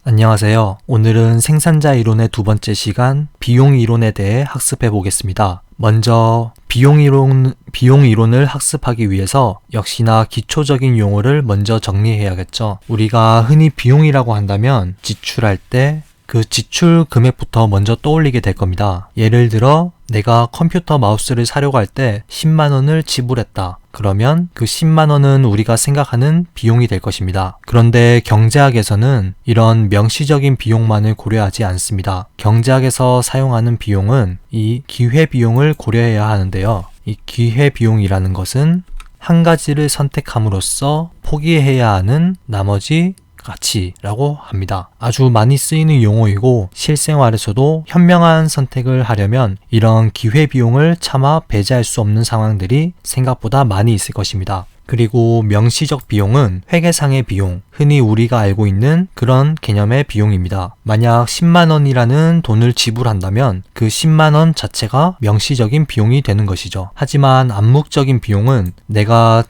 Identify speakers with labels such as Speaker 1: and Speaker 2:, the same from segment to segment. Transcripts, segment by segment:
Speaker 1: 안녕하세요. 오늘은 생산자 이론의 두 번째 시간 비용 이론에 대해 학습해 보겠습니다. 먼저 비용 이론을 학습하기 위해서 역시나 기초적인 용어를 먼저 정리해야겠죠. 우리가 흔히 비용이라고 한다면 지출할 때 그 지출 금액부터 먼저 떠올리게 될 겁니다. 예를 들어 내가 컴퓨터 마우스를 사려고 할 때 10만 원을 지불했다. 그러면 그 10만 원은 우리가 생각하는 비용이 될 것입니다. 그런데 경제학에서는 이런 명시적인 비용만을 고려하지 않습니다. 경제학에서 사용하는 비용은 이 기회비용을 고려해야 하는데요. 이 기회비용이라는 것은 한 가지를 선택함으로써 포기해야 하는 나머지 가치라고 합니다. 아주 많이 쓰이는 용어이고 실생활에서도 현명한 선택을 하려면 이런 기회비용을 차마 배제할 수 없는 상황들이 생각보다 많이 있을 것입니다. 그리고 명시적 비용은 회계상의 비용, 흔히 우리가 알고 있는 그런 개념의 비용입니다. 만약 10만 원이라는 돈을 지불한다면 그 10만 원 자체가 명시적인 비용이 되는 것이죠. 하지만 암묵적인 비용은 내가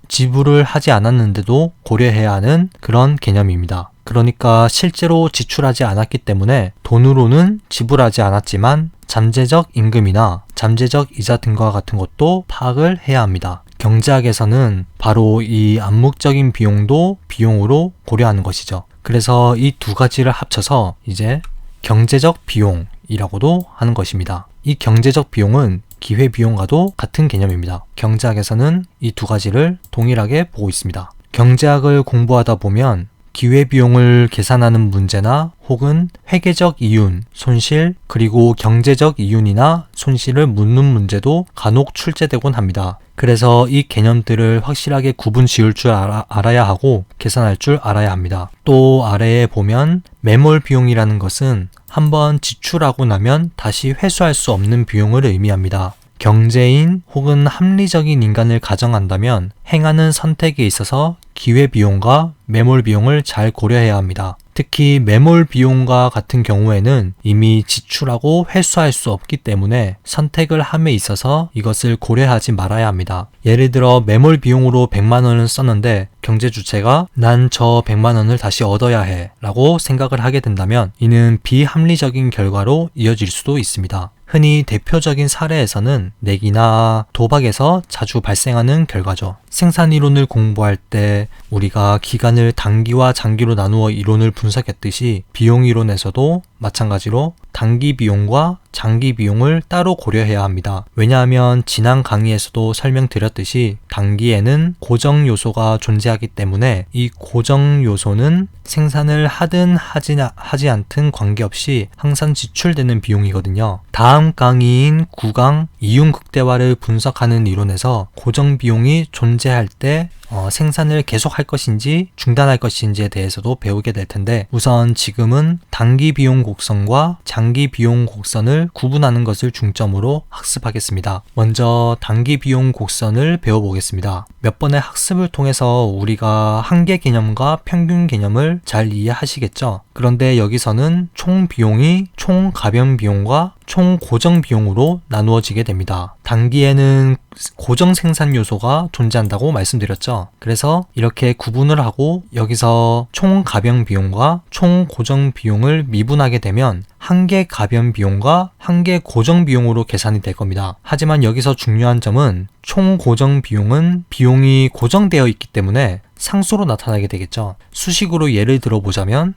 Speaker 1: 지불을 하지 않았는데도 고려해야 하는 그런 개념입니다. 그러니까 실제로 지출하지 않았기 때문에 돈으로는 지불하지 않았지만 잠재적 임금이나 잠재적 이자 등과 같은 것도 파악을 해야 합니다. 경제학에서는 바로 이 암묵적인 비용도 비용으로 고려하는 것이죠. 그래서 이 두 가지를 합쳐서 이제 경제적 비용이라고도 하는 것입니다. 이 경제적 비용은 기회비용과도 같은 개념입니다. 경제학에서는 이 두 가지를 동일하게 보고 있습니다. 경제학을 공부하다 보면 기회비용을 계산하는 문제나 혹은 회계적 이윤, 손실, 그리고 경제적 이윤이나 손실을 묻는 문제도 간혹 출제되곤 합니다. 그래서 이 개념들을 확실하게 구분 지을 줄 알아야 하고 계산할 줄 알아야 합니다. 또 아래에 보면 매몰 비용이라는 것은 한번 지출하고 나면 다시 회수할 수 없는 비용을 의미합니다. 경제인 혹은 합리적인 인간을 가정한다면 행하는 선택에 있어서 기회비용과 매몰비용을 잘 고려해야 합니다. 특히 매몰비용과 같은 경우에는 이미 지출하고 회수할 수 없기 때문에 선택을 함에 있어서 이것을 고려하지 말아야 합니다. 예를 들어 매몰비용으로 100만 원을 썼는데 경제 주체가 난 저 100만 원을 다시 얻어야 해 라고 생각을 하게 된다면 이는 비합리적인 결과로 이어질 수도 있습니다. 흔히 대표적인 사례에서는 내기나 도박에서 자주 발생하는 결과죠. 생산이론을 공부할 때 우리가 기간을 단기와 장기로 나누어 이론을 분석했듯이 비용이론에서도 마찬가지로 단기 비용과 장기 비용을 따로 고려해야 합니다. 왜냐하면 지난 강의에서도 설명드렸듯이 단기에는 고정 요소가 존재하기 때문에 이 고정 요소는 생산을 하든 하지 않든 관계없이 항상 지출되는 비용이거든요. 다음 강의인 9강 이윤 극대화를 분석하는 이론에서 고정 비용이 존재할 때 생산을 계속할 것인지 중단할 것인지에 대해서도 배우게 될 텐데 우선 지금은 단기 비용 곡선과 장기 비용 곡선을 구분하는 것을 중점으로 학습하겠습니다. 먼저 단기 비용 곡선을 배워보겠습니다. 몇 번의 학습을 통해서 우리가 한계 개념과 평균 개념을 잘 이해하시겠죠? 그런데 여기서는 총 비용이 총 가변 비용과 총 고정 비용으로 나누어지게 됩니다. 단기에는 고정 생산 요소가 존재한다고 말씀드렸죠. 그래서 이렇게 구분을 하고 여기서 총 가변 비용과 총 고정 비용을 미분하게 되면 한계 가변 비용과 한계 고정 비용으로 계산이 될 겁니다. 하지만 여기서 중요한 점은 총 고정 비용은 비용이 고정되어 있기 때문에 상수로 나타나게 되겠죠. 수식으로 예를 들어보자면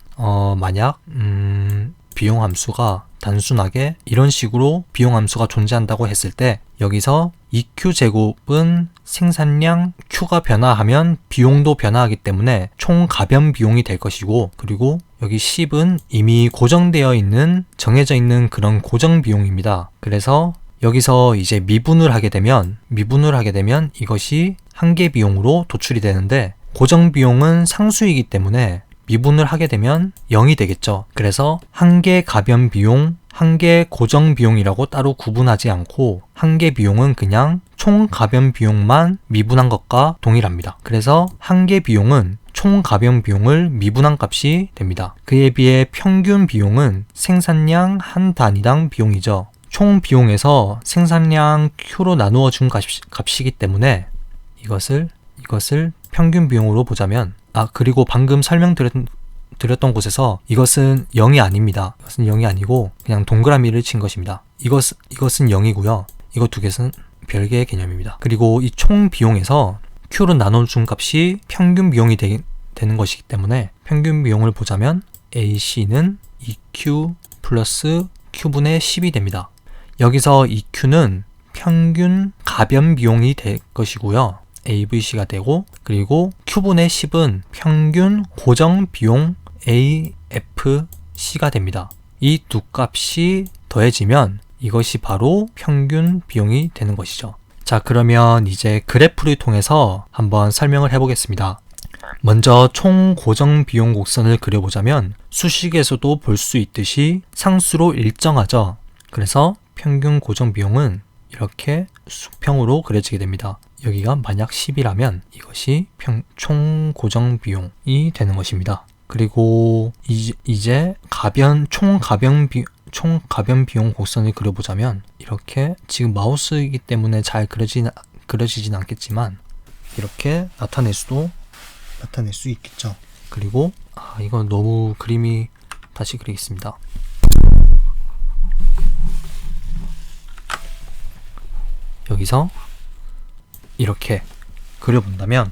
Speaker 1: 만약 비용 함수가 단순하게 이런 식으로 비용 함수가 존재한다고 했을 때 여기서 EQ제곱은 생산량 Q가 변화하면 비용도 변화하기 때문에 총 가변 비용이 될 것이고 그리고 여기 10은 이미 고정되어 있는 정해져 있는 그런 고정 비용입니다. 그래서 여기서 이제 미분을 하게 되면 이것이 한계 비용으로 도출이 되는데 고정 비용은 상수이기 때문에 미분을 하게 되면 0이 되겠죠. 그래서 한계 가변 비용, 한계 고정 비용이라고 따로 구분하지 않고 한계 비용은 그냥 총 가변 비용만 미분한 것과 동일합니다. 그래서 한계 비용은 총 가변 비용을 미분한 값이 됩니다. 그에 비해 평균 비용은 생산량 한 단위당 비용이죠. 총 비용에서 생산량 Q로 나누어 준 값이기 때문에 이것을 평균 비용으로 보자면 그리고 방금 설명드렸던 드렸던 곳에서 이것은 0이 아닙니다. 이것은 0이 아니고 그냥 동그라미를 친 것입니다. 이것은 0이고요. 이거 두 개는 별개의 개념입니다. 그리고 이 총 비용에서 Q로 나눠준 값이 평균 비용이 되는 것이기 때문에 평균 비용을 보자면 AC는 2Q 플러스 Q분의 10이 됩니다. 여기서 이 Q는 평균 가변 비용이 될 것이고요. AVC가 되고, 그리고 Q분의 10은 평균 고정 비용 AFC가 됩니다. 이 두 값이 더해지면 이것이 바로 평균 비용이 되는 것이죠. 자, 그러면 이제 그래프를 통해서 한번 설명을 해보겠습니다. 먼저 총 고정 비용 곡선을 그려보자면 수식에서도 볼 수 있듯이 상수로 일정하죠. 그래서 평균 고정 비용은 이렇게 수평으로 그려지게 됩니다. 여기가 만약 10이라면 이것이 총 고정 비용이 되는 것입니다. 그리고 이제 총 가변 비용 곡선을 그려보자면 이렇게, 지금 마우스이기 때문에 잘 그려지진 않겠지만 이렇게 나타낼 수 있겠죠. 그리고 이건 너무 그림이, 다시 그리겠습니다. 여기서 이렇게 그려본다면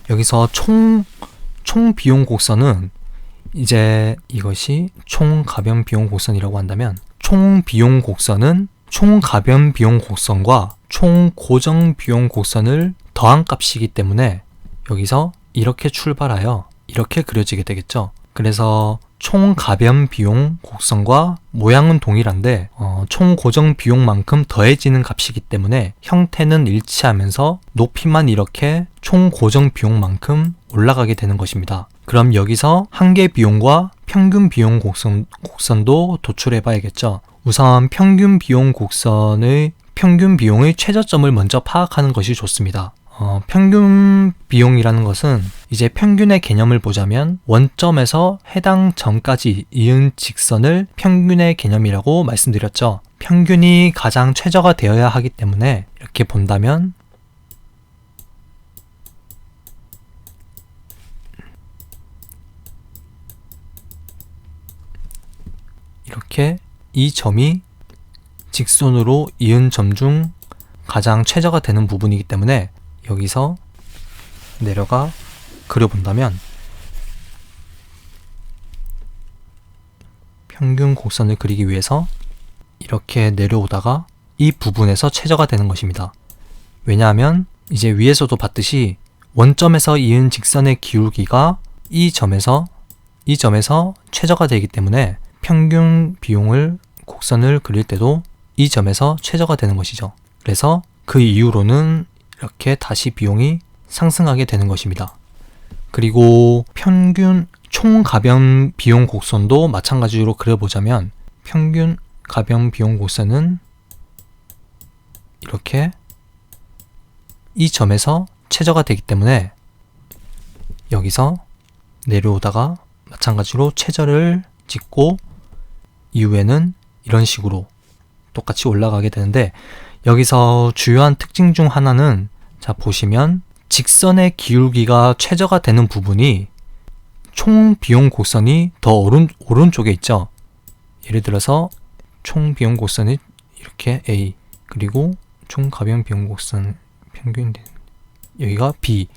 Speaker 1: 여기서 총 비용 곡선은 이제 이것이 총 가변 비용 곡선이라고 한다면 총 비용 곡선은 총 가변 비용 곡선과 총 고정 비용 곡선을 더한 값이기 때문에 여기서 이렇게 출발하여 이렇게 그려지게 되겠죠. 그래서 총 가변 비용 곡선과 모양은 동일한데 총 고정 비용만큼 더해지는 값이기 때문에 형태는 일치하면서 높이만 이렇게 총 고정 비용만큼 올라가게 되는 것입니다. 그럼 여기서 한계 비용과 평균 비용 곡선도 도출해 봐야겠죠. 우선 평균 비용의 최저점을 먼저 파악하는 것이 좋습니다. 평균 비용이라는 것은 이제 평균의 개념을 보자면 원점에서 해당 점까지 이은 직선을 평균의 개념이라고 말씀드렸죠. 평균이 가장 최저가 되어야 하기 때문에 이렇게 본다면 이렇게 이 점이 직선으로 이은 점 중 가장 최저가 되는 부분이기 때문에 여기서 내려가 그려본다면 평균 곡선을 그리기 위해서 이렇게 내려오다가 이 부분에서 최저가 되는 것입니다. 왜냐하면 이제 위에서도 봤듯이 원점에서 이은 직선의 기울기가 이 점에서 최저가 되기 때문에 평균 비용을 곡선을 그릴 때도 이 점에서 최저가 되는 것이죠. 그래서 그 이후로는 이렇게 다시 비용이 상승하게 되는 것입니다. 그리고 평균 총 가변 비용 곡선도 마찬가지로 그려보자면 평균 가변 비용 곡선은 이렇게 이 점에서 최저가 되기 때문에 여기서 내려오다가 마찬가지로 최저를 찍고 이후에는 이런 식으로 똑같이 올라가게 되는데, 여기서 주요한 특징 중 하나는, 자 보시면 직선의 기울기가 최저가 되는 부분이 총 비용 곡선이 더 오른쪽에 있죠. 예를 들어서 총 비용 곡선이 이렇게 A, 그리고 총 가변 비용 곡선 평균 여기가 B.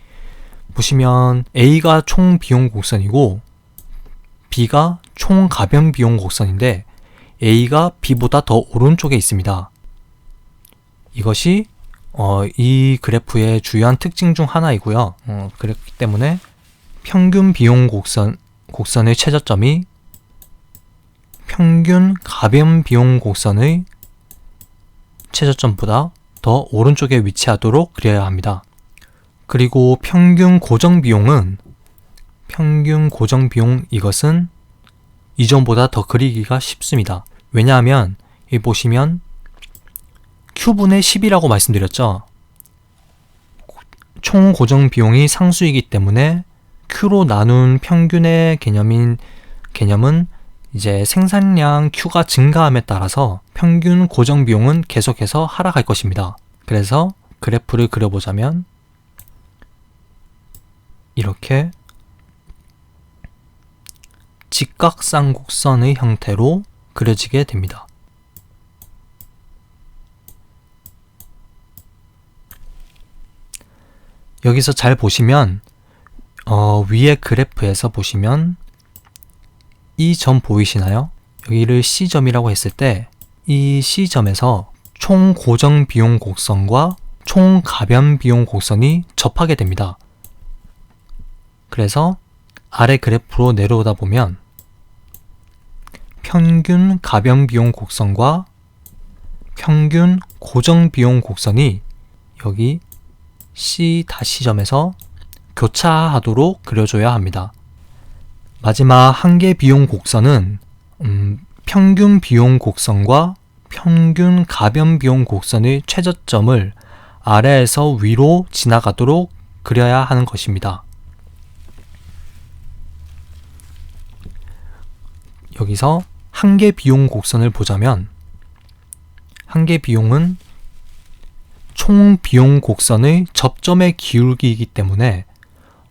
Speaker 1: 보시면 A가 총 비용 곡선이고 B가 총 가변 비용 곡선인데 A가 B보다 더 오른쪽에 있습니다. 이것이 이 그래프의 주요한 특징 중 하나이고요. 그렇기 때문에 평균 비용 곡선의 최저점이 평균 가변 비용 곡선의 최저점보다 더 오른쪽에 위치하도록 그려야 합니다. 그리고 평균 고정 비용 이것은 이전보다 더 그리기가 쉽습니다. 왜냐하면 여기 보시면 Q분의 10이라고 말씀드렸죠. 총 고정 비용이 상수이기 때문에 Q로 나눈 평균의 개념은 이제 생산량 Q가 증가함에 따라서 평균 고정 비용은 계속해서 하락할 것입니다. 그래서 그래프를 그려보자면 이렇게 직각쌍곡선의 형태로 그려지게 됩니다. 여기서 잘 보시면 위에 그래프에서 보시면 이 점 보이시나요? 여기를 C점이라고 했을 때 이 C점에서 총 고정 비용 곡선과 총 가변 비용 곡선이 접하게 됩니다. 그래서 아래 그래프로 내려오다 보면 평균 가변 비용 곡선과 평균 고정 비용 곡선이 여기 C-점에서 교차하도록 그려줘야 합니다. 마지막 한계 비용 곡선은 평균 비용 곡선과 평균 가변 비용 곡선의 최저점을 아래에서 위로 지나가도록 그려야 하는 것입니다. 여기서 한계 비용 곡선을 보자면 한계 비용은 총 비용 곡선의 접점의 기울기이기 때문에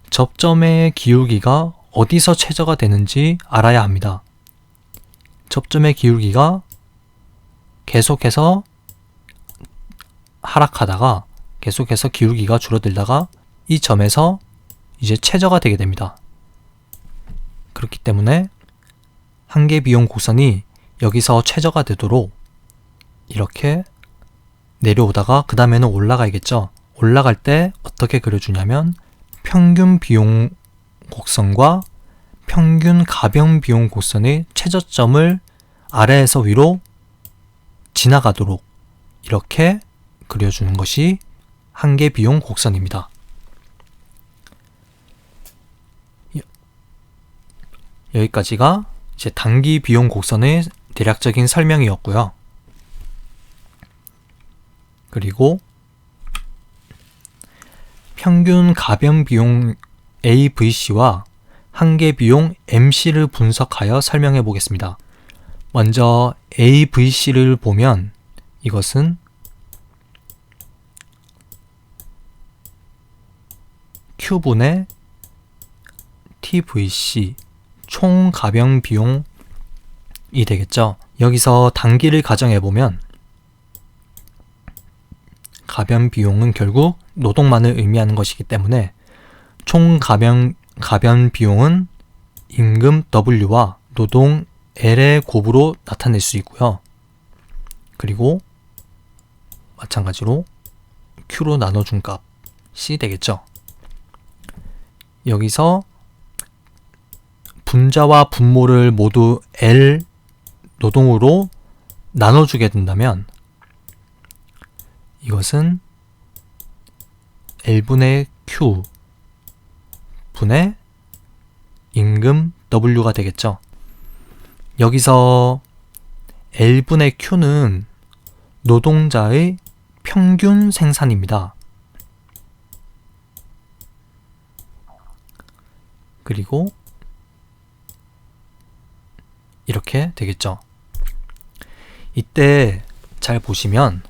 Speaker 1: 접점의 기울기가 어디서 최저가 되는지 알아야 합니다. 접점의 기울기가 계속해서 하락하다가 계속해서 기울기가 줄어들다가 이 점에서 이제 최저가 되게 됩니다. 그렇기 때문에 한계 비용 곡선이 여기서 최저가 되도록 이렇게 내려오다가 그 다음에는 올라가야겠죠. 올라갈 때 어떻게 그려주냐면 평균 비용 곡선과 평균 가변 비용 곡선의 최저점을 아래에서 위로 지나가도록 이렇게 그려주는 것이 한계 비용 곡선입니다. 여기까지가 이제 단기 비용 곡선의 대략적인 설명이었고요. 그리고 평균 가변 비용 AVC와 한계 비용 MC를 분석하여 설명해 보겠습니다. 먼저 AVC를 보면 이것은 Q분의 TVC 총 가변 비용이 되겠죠. 여기서 단기를 가정해 보면 가변 비용은 결국 노동만을 의미하는 것이기 때문에 총 가변 비용은 임금 W와 노동 L의 곱으로 나타낼 수 있고요. 그리고 마찬가지로 Q로 나눠준 값이 되겠죠. 여기서 분자와 분모를 모두 L 노동으로 나눠주게 된다면 이것은 L분의 Q 분의 임금 W가 되겠죠. 여기서 L분의 Q는 노동자의 평균 생산입니다. 그리고 이렇게 되겠죠. 이때 잘 보시면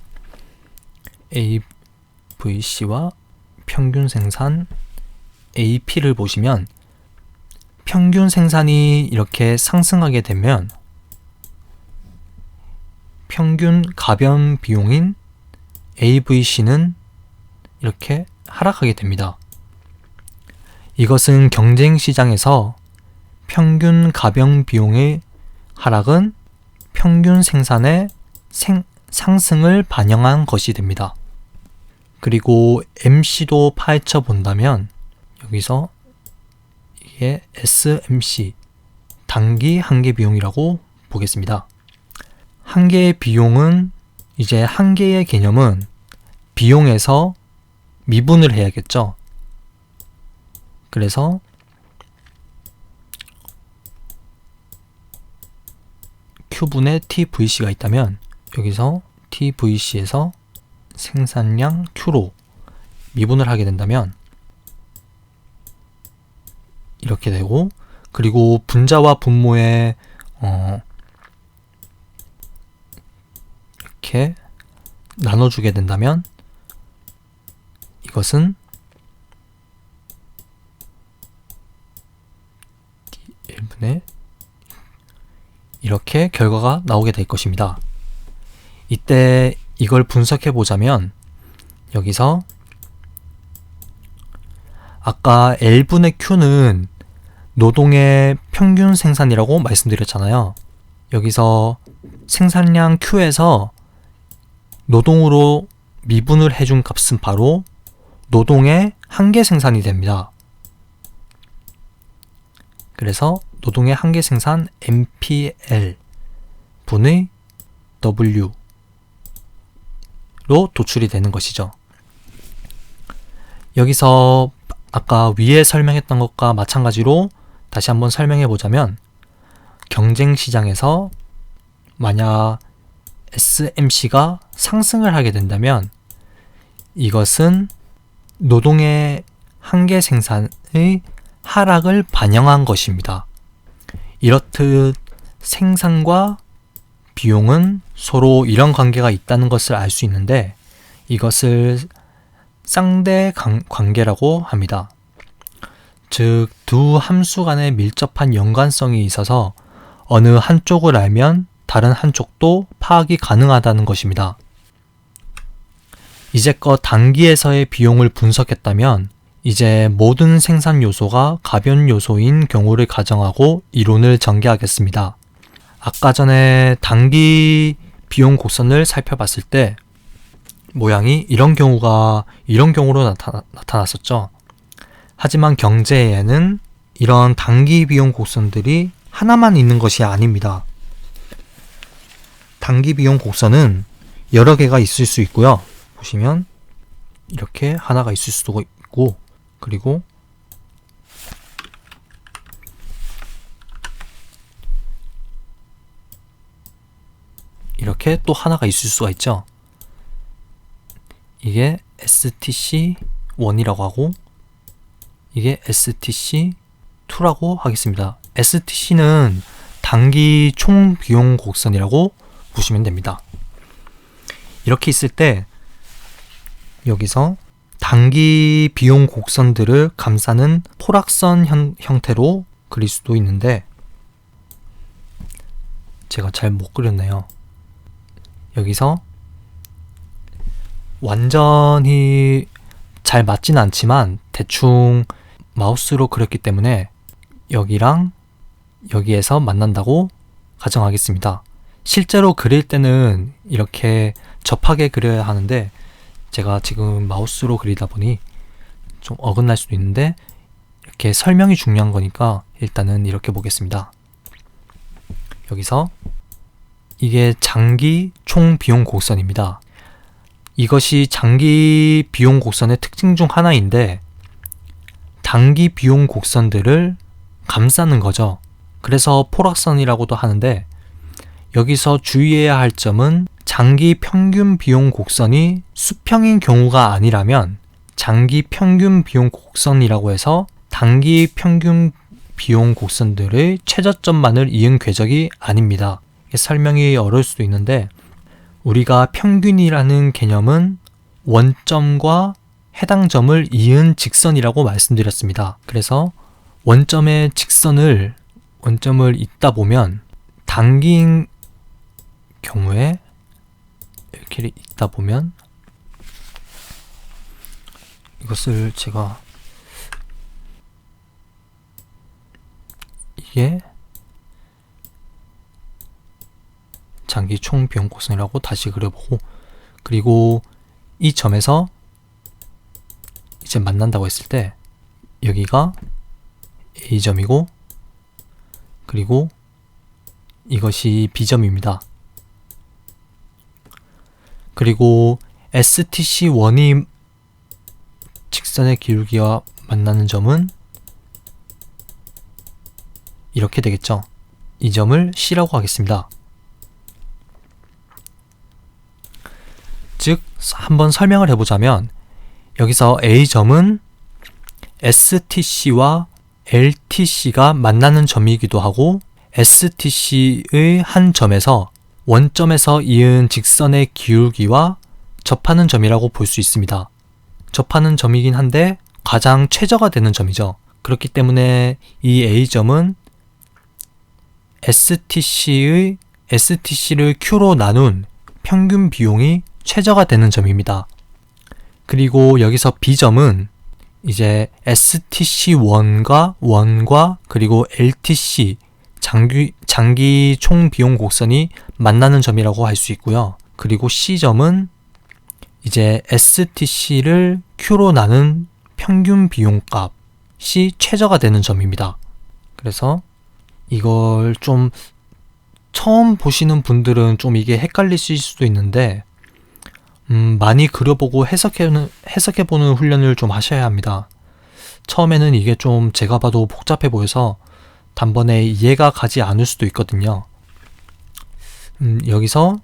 Speaker 1: AVC와 평균 생산 AP를 보시면 평균 생산이 이렇게 상승하게 되면 평균 가변 비용인 AVC는 이렇게 하락하게 됩니다. 이것은 경쟁 시장에서 평균 가변 비용의 하락은 평균 생산의 상승을 반영한 것이 됩니다. 그리고 MC도 파헤쳐 본다면 여기서 이게 SMC 단기 한계 비용이라고 보겠습니다. 한계의 비용은 이제 한계의 개념은 비용에서 미분을 해야겠죠. 그래서 Q분의 TVC가 있다면 여기서 TVC에서 생산량 Q로 미분을 하게 된다면 이렇게 되고, 그리고 분자와 분모에 이렇게 나눠주게 된다면 이것은 D분의 이렇게 결과가 나오게 될 것입니다. 이때 이걸 분석해 보자면 여기서 아까 L분의 Q는 노동의 평균 생산이라고 말씀드렸잖아요. 여기서 생산량 Q에서 노동으로 미분을 해준 값은 바로 노동의 한계 생산이 됩니다. 그래서 노동의 한계 생산 MPL 분의 W로 도출이 되는 것이죠. 여기서 아까 위에 설명했던 것과 마찬가지로 다시 한번 설명해 보자면 경쟁 시장에서 만약 SMC가 상승을 하게 된다면 이것은 노동의 한계 생산의 하락을 반영한 것입니다. 이렇듯 생산과 비용은 서로 이런 관계가 있다는 것을 알 수 있는데 이것을 쌍대 관계라고 합니다. 즉, 두 함수 간의 밀접한 연관성이 있어서 어느 한쪽을 알면 다른 한쪽도 파악이 가능하다는 것입니다. 이제껏 단기에서의 비용을 분석했다면 이제 모든 생산 요소가 가변 요소인 경우를 가정하고 이론을 전개하겠습니다. 아까 전에 단기 비용 곡선을 살펴봤을 때 모양이 이런 경우로 나타났었죠. 하지만 경제에는 이런 단기 비용 곡선들이 하나만 있는 것이 아닙니다. 단기 비용 곡선은 여러 개가 있을 수 있고요. 보시면 이렇게 하나가 있을 수도 있고, 그리고 이렇게 또 하나가 있을 수가 있죠. 이게 STC1이라고 하고 이게 STC2라고 하겠습니다. STC는 단기 총 비용 곡선이라고 보시면 됩니다. 이렇게 있을 때 여기서 단기 비용 곡선들을 감싸는 포락선 형태로 그릴 수도 있는데 제가 잘 못 그렸네요. 여기서 완전히 잘 맞진 않지만 대충 마우스로 그렸기 때문에 여기랑 여기에서 만난다고 가정하겠습니다. 실제로 그릴 때는 이렇게 접하게 그려야 하는데 제가 지금 마우스로 그리다 보니 좀 어긋날 수도 있는데 이렇게 설명이 중요한 거니까 일단은 이렇게 보겠습니다. 여기서 이게 장기 총 비용 곡선입니다. 이것이 장기 비용 곡선의 특징 중 하나인데 단기 비용 곡선들을 감싸는 거죠. 그래서 포락선이라고도 하는데 여기서 주의해야 할 점은 장기 평균 비용 곡선이 수평인 경우가 아니라면 장기 평균 비용 곡선이라고 해서 단기 평균 비용 곡선들의 최저점만을 이은 궤적이 아닙니다. 설명이 어려울 수도 있는데 우리가 평균이라는 개념은 원점과 해당 점을 이은 직선이라고 말씀드렸습니다. 그래서 원점을 잇다 보면 단기인 경우에 이렇게 잇다 보면 이것을 제가 이게 장기 총 비용 곡선이라고 다시 그려보고 그리고 이 점에서 이제 만난다고 했을 때 여기가 A점이고 그리고 이것이 B점입니다. 그리고 STC1이 직선의 기울기와 만나는 점은 이렇게 되겠죠. 이 점을 C라고 하겠습니다. 즉, 한번 설명을 해보자면 여기서 A점은 STC와 LTC가 만나는 점이기도 하고 STC의 한 점에서 원점에서 이은 직선의 기울기와 접하는 점이라고 볼 수 있습니다. 접하는 점이긴 한데 가장 최저가 되는 점이죠. 그렇기 때문에 이 A점은 STC를 Q로 나눈 평균 비용이 최저가 되는 점입니다. 그리고 여기서 B점은 이제 STC1과 그리고 LTC 장기 총 비용 곡선이 만나는 점이라고 할 수 있고요. 그리고 C점은 이제 STC를 Q로 나눈 평균 비용 값이 최저가 되는 점입니다. 그래서 이걸 좀 처음 보시는 분들은 좀 이게 헷갈리실 수도 있는데 많이 그려보고 해석해보는 훈련을 좀 하셔야 합니다. 처음에는 이게 좀 제가 봐도 복잡해 보여서 단번에 이해가 가지 않을 수도 있거든요. 여기서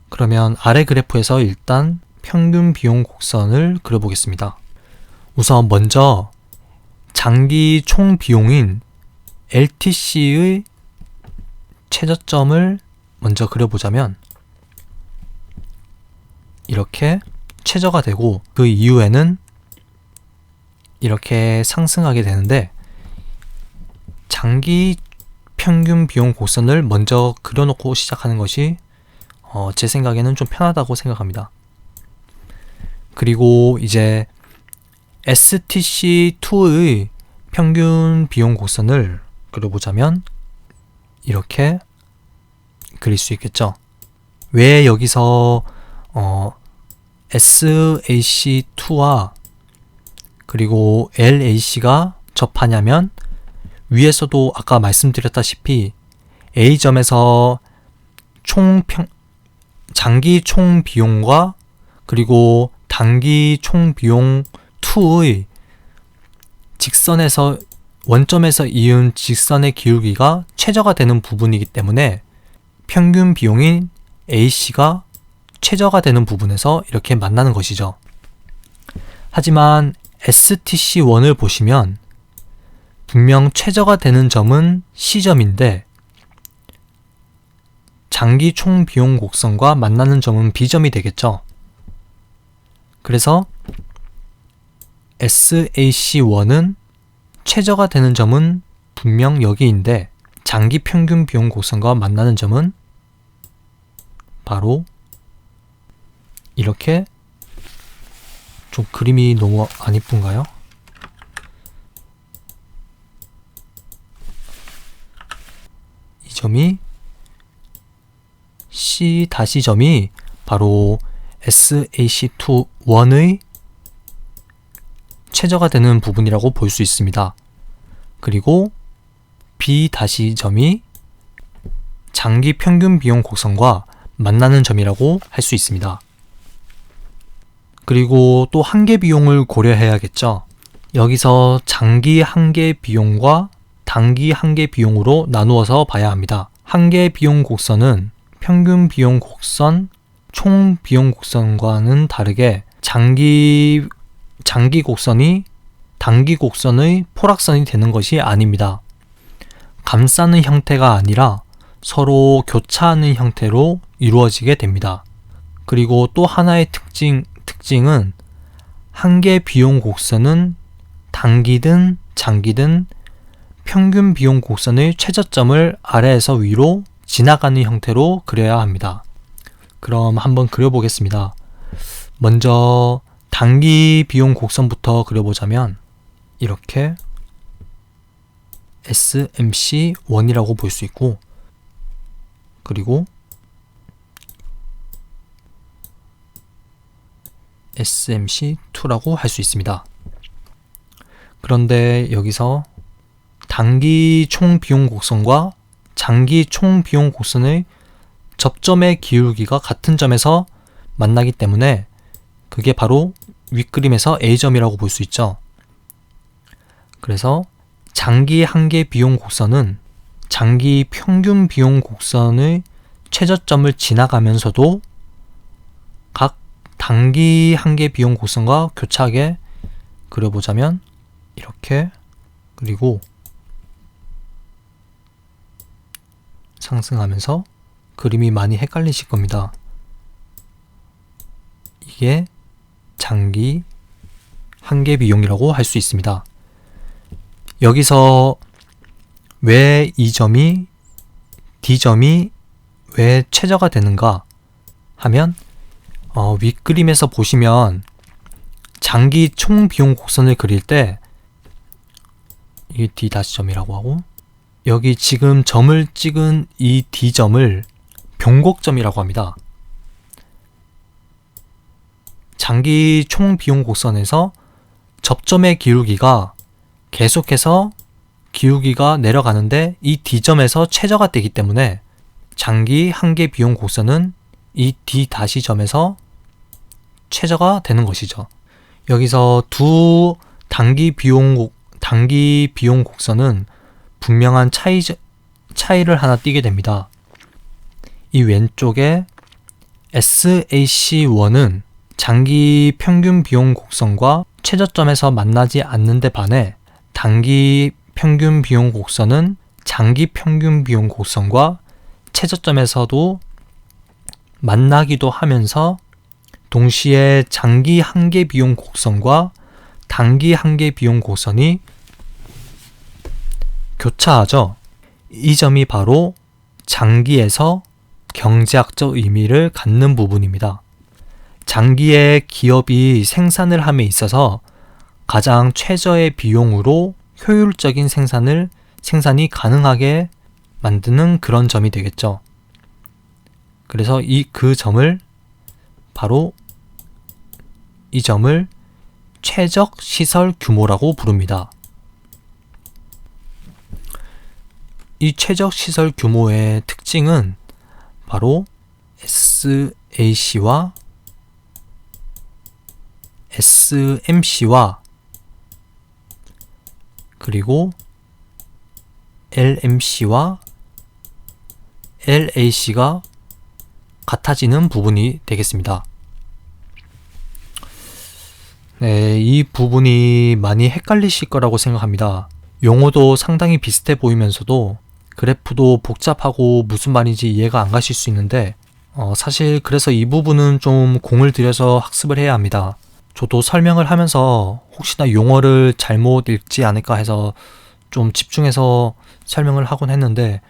Speaker 1: 그러면 아래 그래프에서 일단 평균 비용 곡선을 그려보겠습니다. 우선 먼저 장기 총 비용인 LTC의 최저점을 먼저 그려보자면 이렇게 최저가 되고 그 이후에는 이렇게 상승하게 되는데 장기 평균 비용 곡선을 먼저 그려놓고 시작하는 것이 제 생각에는 좀 편하다고 생각합니다. 그리고 이제 STC2의 평균 비용 곡선을 그려보자면 이렇게 그릴 수 있겠죠. 왜 여기서 SAC2와 그리고 LAC가 접하냐면 위에서도 아까 말씀드렸다시피 A점에서 장기 총 비용과 그리고 단기 총 비용 2의 직선에서 원점에서 이은 직선의 기울기가 최저가 되는 부분이기 때문에 평균 비용인 AC가 최저가 되는 부분에서 이렇게 만나는 것이죠. 하지만 STC1을 보시면 분명 최저가 되는 점은 C점인데 장기 총 비용 곡선과 만나는 점은 B점이 되겠죠. 그래서 SAC1은 최저가 되는 점은 분명 여기인데 장기 평균 비용 곡선과 만나는 점은 바로 이렇게 좀 그림이 너무 안 이쁜가요? 이 점이 C-점이 바로 SAC1의 최저가 되는 부분이라고 볼 수 있습니다. 그리고 B-점이 장기 평균 비용 곡선과 만나는 점이라고 할 수 있습니다. 그리고 또 한계 비용을 고려해야겠죠. 여기서 장기 한계 비용과 단기 한계 비용으로 나누어서 봐야 합니다. 한계 비용 곡선은 평균 비용 곡선, 총 비용 곡선과는 다르게 장기 곡선이 단기 곡선의 포락선이 되는 것이 아닙니다. 감싸는 형태가 아니라 서로 교차하는 형태로 이루어지게 됩니다. 그리고 또 하나의 특징은 한계 비용 곡선은 단기든 장기든 평균 비용 곡선의 최저점을 아래에서 위로 지나가는 형태로 그려야 합니다. 그럼 한번 그려보겠습니다. 먼저 단기 비용 곡선부터 그려보자면 이렇게 SMC1이라고 볼 수 있고 그리고 SMC2라고 할 수 있습니다. 그런데 여기서 단기 총 비용 곡선과 장기 총 비용 곡선의 접점의 기울기가 같은 점에서 만나기 때문에 그게 바로 윗그림에서 A점이라고 볼 수 있죠. 그래서 장기 한계 비용 곡선은 장기 평균 비용 곡선의 최저점을 지나가면서도 각 단기 한계 비용 곡선과 교차하게 그려보자면 이렇게 그리고 상승하면서 그림이 많이 헷갈리실 겁니다. 이게 장기 한계 비용이라고 할 수 있습니다. 여기서 왜 이 점이 D점이 왜 최저가 되는가 하면 윗그림에서 보시면 장기 총비용 곡선을 그릴 때 이게 D-점이라고 하고 여기 지금 점을 찍은 이 D점을 병곡점이라고 합니다. 장기 총비용 곡선에서 접점의 기울기가 계속해서 기울기가 내려가는데 이 D점에서 최저가 되기 때문에 장기 한계 비용 곡선은 이 D-점에서 최저가 되는 것이죠. 여기서 두 단기 비용 곡선은 분명한 차이를 하나 띠게 됩니다. 이 왼쪽에 SAC1은 장기 평균 비용 곡선과 최저점에서 만나지 않는데 반해 단기 평균 비용 곡선은 장기 평균 비용 곡선과 최저점에서도 만나기도 하면서 동시에 장기 한계 비용 곡선과 단기 한계 비용 곡선이 교차하죠. 이 점이 바로 장기에서 경제학적 의미를 갖는 부분입니다. 장기에 기업이 생산을 함에 있어서 가장 최저의 비용으로 효율적인 생산이 가능하게 만드는 그런 점이 되겠죠. 그래서 바로 이 점을 최적 시설 규모라고 부릅니다. 이 최적 시설 규모의 특징은 바로 SAC와 SMC와 그리고 LMC와 LAC가 같아지는 부분이 되겠습니다. 네, 이 부분이 많이 헷갈리실 거라고 생각합니다. 용어도 상당히 비슷해 보이면서도 그래프도 복잡하고 무슨 말인지 이해가 안 가실 수 있는데 사실 그래서 이 부분은 좀 공을 들여서 학습을 해야 합니다. 저도 설명을 하면서 혹시나 용어를 잘못 읽지 않을까 해서 좀 집중해서 설명을 하곤 했는데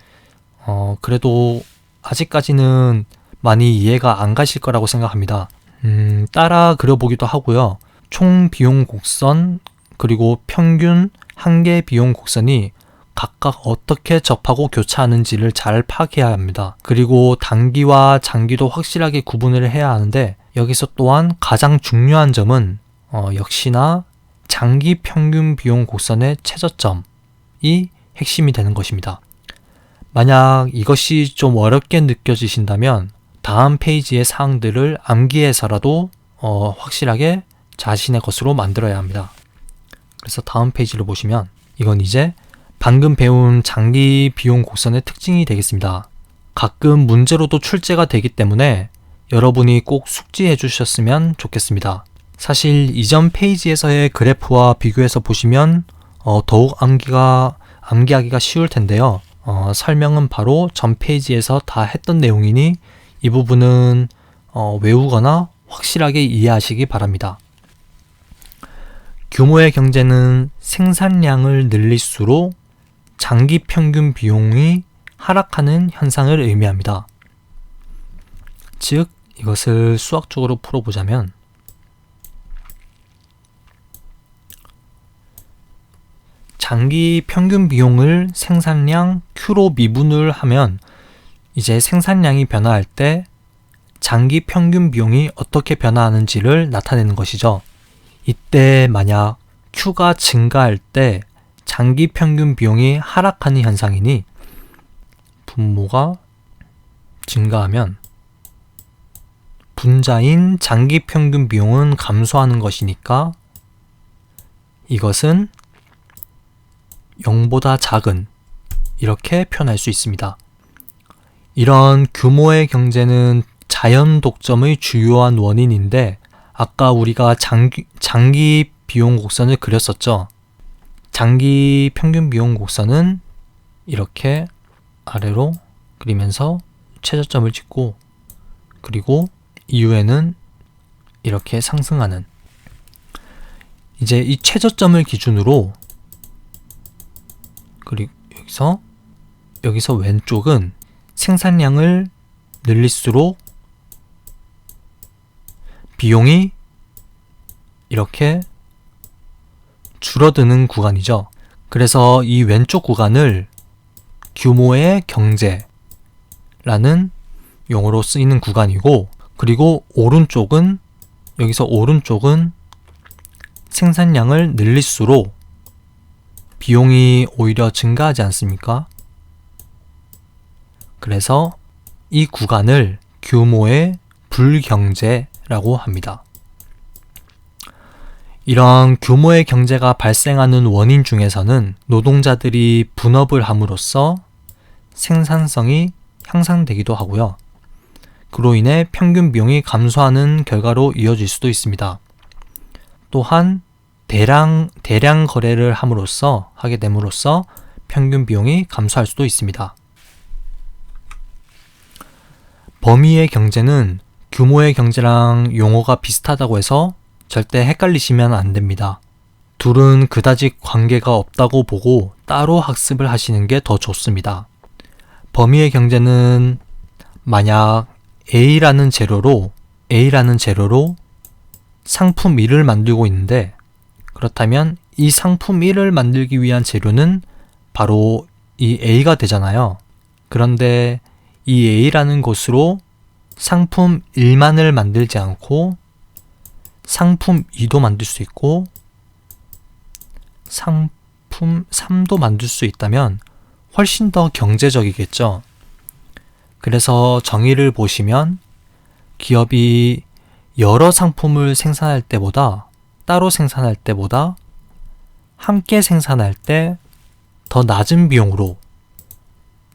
Speaker 1: 그래도 아직까지는 많이 이해가 안 가실 거라고 생각합니다. 따라 그려보기도 하고요. 총 비용 곡선 그리고 평균 한계 비용 곡선이 각각 어떻게 접하고 교차하는지를 잘 파악해야 합니다. 그리고 단기와 장기도 확실하게 구분을 해야 하는데 여기서 또한 가장 중요한 점은 역시나 장기 평균 비용 곡선의 최저점이 핵심이 되는 것입니다. 만약 이것이 좀 어렵게 느껴지신다면 다음 페이지의 사항들을 암기해서라도 확실하게 자신의 것으로 만들어야 합니다. 그래서 다음 페이지를 보시면 이건 이제 방금 배운 장기 비용 곡선의 특징이 되겠습니다. 가끔 문제로도 출제가 되기 때문에 여러분이 꼭 숙지해 주셨으면 좋겠습니다. 사실 이전 페이지에서의 그래프와 비교해서 보시면 더욱 암기하기가 쉬울 텐데요. 설명은 바로 전 페이지에서 다 했던 내용이니 이 부분은 외우거나 확실하게 이해하시기 바랍니다. 규모의 경제는 생산량을 늘릴수록 장기 평균 비용이 하락하는 현상을 의미합니다. 즉, 이것을 수학적으로 풀어보자면 장기 평균 비용을 생산량 Q로 미분을 하면 이제 생산량이 변화할 때 장기 평균 비용이 어떻게 변화하는지를 나타내는 것이죠. 이때 만약 Q가 증가할 때 장기 평균 비용이 하락하는 현상이니 분모가 증가하면 분자인 장기 평균 비용은 감소하는 것이니까 이것은 0보다 작은 이렇게 표현할 수 있습니다. 이런 규모의 경제는 자연 독점의 주요한 원인인데 아까 우리가 장기 비용 곡선을 그렸었죠. 장기 평균 비용 곡선은 이렇게 아래로 그리면서 최저점을 찍고 그리고 이후에는 이렇게 상승하는 이제 이 최저점을 기준으로 그리고 여기서 왼쪽은 생산량을 늘릴수록 비용이 이렇게 줄어드는 구간이죠. 그래서 이 왼쪽 구간을 규모의 경제라는 용어로 쓰이는 구간이고, 그리고 오른쪽은, 여기서 오른쪽은 생산량을 늘릴수록 비용이 오히려 증가하지 않습니까? 그래서 이 구간을 규모의 불경제라고 합니다. 이런 규모의 경제가 발생하는 원인 중에서는 노동자들이 분업을 함으로써 생산성이 향상되기도 하고요. 그로 인해 평균 비용이 감소하는 결과로 이어질 수도 있습니다. 또한 대량 거래를 하게 됨으로써 평균 비용이 감소할 수도 있습니다. 범위의 경제는 규모의 경제랑 용어가 비슷하다고 해서 절대 헷갈리시면 안 됩니다. 둘은 그다지 관계가 없다고 보고 따로 학습을 하시는 게 더 좋습니다. 범위의 경제는 만약 A라는 재료로 상품 1을 만들고 있는데, 그렇다면 이 상품 1을 만들기 위한 재료는 바로 이 A가 되잖아요. 그런데 이 A라는 곳으로 상품 1만을 만들지 않고 상품 2도 만들 수 있고 상품 3도 만들 수 있다면 훨씬 더 경제적이겠죠. 그래서 정의를 보시면 기업이 여러 상품을 생산할 때보다, 따로 생산할 때보다 함께 생산할 때 더 낮은 비용으로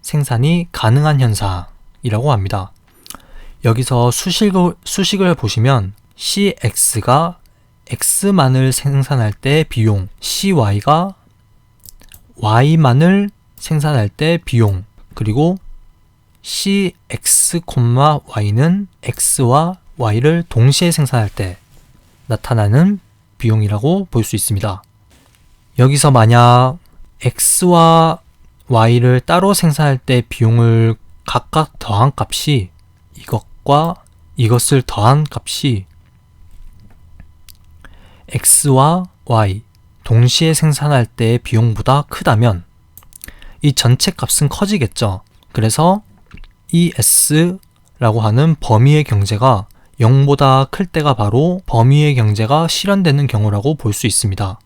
Speaker 1: 생산이 가능한 현상이라고 합니다. 여기서 수식을 보시면 CX가 X만을 생산할 때 비용, CY가 Y만을 생산할 때 비용, 그리고 CX, Y는 X와 Y를 동시에 생산할 때 나타나는 비용이라고 볼 수 있습니다. 여기서 만약 X와 Y를 따로 생산할 때 비용을 각각 더한 값이 이것과 이것을 더한 값이 X와 Y 동시에 생산할 때의 비용보다 크다면 이 전체 값은 커지겠죠. 그래서 이 S라고 하는 범위의 경제가 0보다 클 때가 바로 범위의 경제가 실현되는 경우라고 볼 수 있습니다.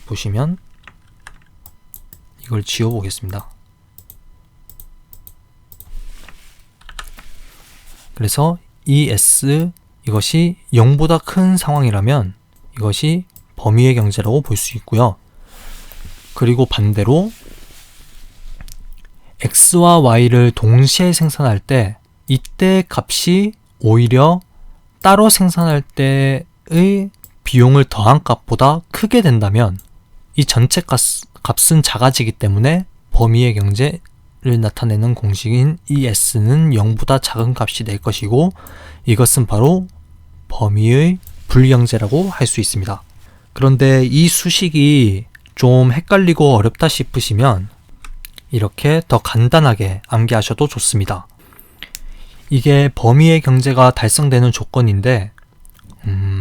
Speaker 1: 보시면 이걸 지워보겠습니다. 그래서 이 S, 이것이 0보다 큰 상황이라면 이것이 범위의 경제라고 볼 수 있고요. 그리고 반대로 X와 Y를 동시에 생산할 때 이때 값이 오히려 따로 생산할 때의 비용을 더한 값보다 크게 된다면 이 전체 값은 작아지기 때문에 범위의 경제를 나타내는 공식인 이 S는 0보다 작은 값이 될 것이고, 이것은 바로 범위의 불경제라고 할 수 있습니다. 그런데 이 수식이 좀 헷갈리고 어렵다 싶으시면 이렇게 더 간단하게 암기하셔도 좋습니다. 이게 범위의 경제가 달성되는 조건인데,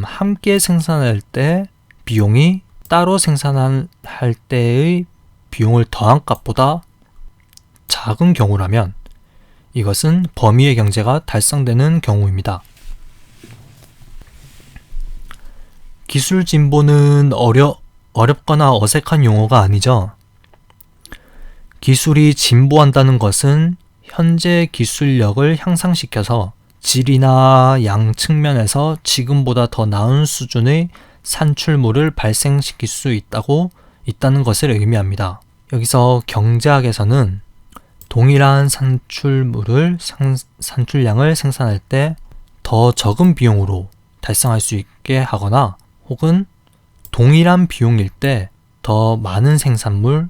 Speaker 1: 함께 생산할 때 비용이 따로 생산할 때의 비용을 더한 값보다 작은 경우라면 이것은 범위의 경제가 달성되는 경우입니다. 기술 진보는 어렵거나 어색한 용어가 아니죠. 기술이 진보한다는 것은 현재 기술력을 향상시켜서 질이나 양 측면에서 지금보다 더 나은 수준의 산출물을 발생시킬 수 있다는 것을 의미합니다. 여기서 경제학에서는 동일한 산출량을 생산할 때 더 적은 비용으로 달성할 수 있게 하거나, 혹은 동일한 비용일 때 더 많은 생산물을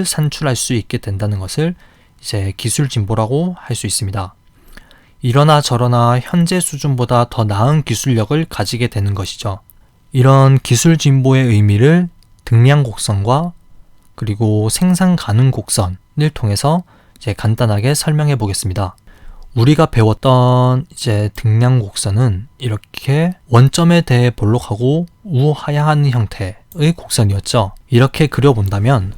Speaker 1: 산출할 수 있게 된다는 것을 이제 기술 진보라고 할 수 있습니다. 이러나 저러나 현재 수준보다 더 나은 기술력을 가지게 되는 것이죠. 이런 기술 진보의 의미를 등량 곡선과 그리고 생산 가능 곡선을 통해서 이제 간단하게 설명해 보겠습니다. 우리가 배웠던 이제 등량 곡선은 이렇게 원점에 대해 볼록하고 우하향하는 형태의 곡선이었죠. 이렇게 그려본다면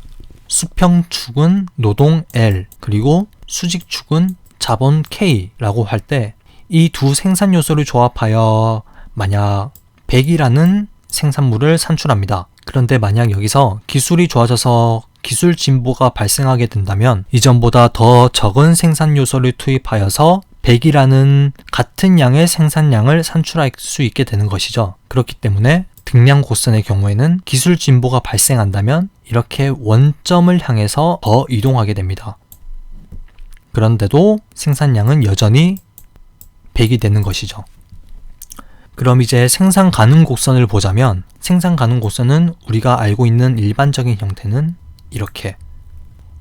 Speaker 1: 수평축은 노동 L, 그리고 수직축은 자본 K라고 할 때 이 두 생산 요소를 조합하여 만약 100이라는 생산물을 산출합니다. 그런데 만약 여기서 기술이 좋아져서 기술 진보가 발생하게 된다면 이전보다 더 적은 생산 요소를 투입하여서 100이라는 같은 양의 생산량을 산출할 수 있게 되는 것이죠. 그렇기 때문에 등량 곡선의 경우에는 기술 진보가 발생한다면 이렇게 원점을 향해서 더 이동하게 됩니다. 그런데도 생산량은 여전히 100이 되는 것이죠. 그럼 이제 생산 가능 곡선을 보자면 생산 가능 곡선은 우리가 알고 있는 일반적인 형태는 이렇게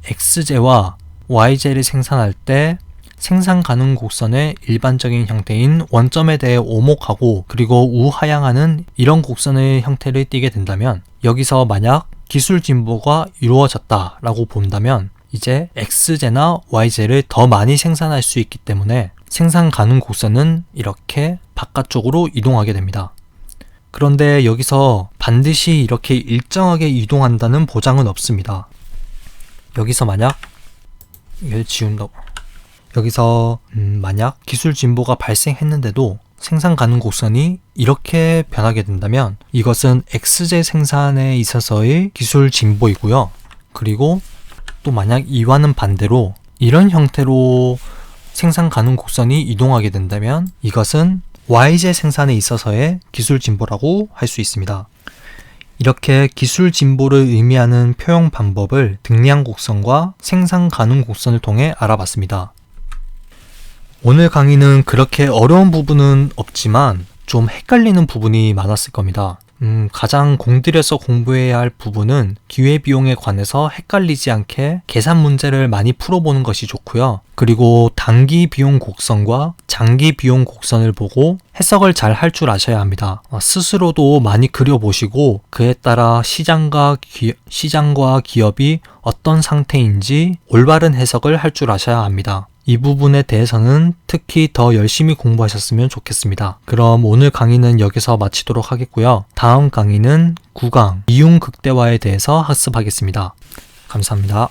Speaker 1: XJ와 YJ를 생산할 때 생산 가능 곡선의 일반적인 형태인 원점에 대해 오목하고 그리고 우하향하는 이런 곡선의 형태를 띠게 된다면 여기서 만약 기술 진보가 이루어졌다라고 본다면 이제 XJ나 YJ를 더 많이 생산할 수 있기 때문에 생산 가능 곡선은 이렇게 바깥쪽으로 이동하게 됩니다. 그런데 여기서 반드시 이렇게 일정하게 이동한다는 보장은 없습니다. 여기서 만약 이걸 지운다고 여기서 만약 기술 진보가 발생했는데도 생산 가능 곡선이 이렇게 변하게 된다면 이것은 XJ 생산에 있어서의 기술 진보이고요. 그리고 또 만약 이와는 반대로 이런 형태로 생산 가능 곡선이 이동하게 된다면 이것은 YJ 생산에 있어서의 기술 진보라고 할 수 있습니다. 이렇게 기술 진보를 의미하는 표현 방법을 등량 곡선과 생산 가능 곡선을 통해 알아봤습니다. 오늘 강의는 그렇게 어려운 부분은 없지만 좀 헷갈리는 부분이 많았을 겁니다. 가장 공들여서 공부해야 할 부분은 기회비용에 관해서 헷갈리지 않게 계산 문제를 많이 풀어보는 것이 좋고요. 그리고 단기 비용 곡선과 장기 비용 곡선을 보고 해석을 잘 할 줄 아셔야 합니다. 스스로도 많이 그려보시고 그에 따라 시장과 기업이 어떤 상태인지 올바른 해석을 할 줄 아셔야 합니다. 이 부분에 대해서는 특히 더 열심히 공부하셨으면 좋겠습니다. 그럼 오늘 강의는 여기서 마치도록 하겠고요. 다음 강의는 9강 이윤 극대화에 대해서 학습하겠습니다. 감사합니다.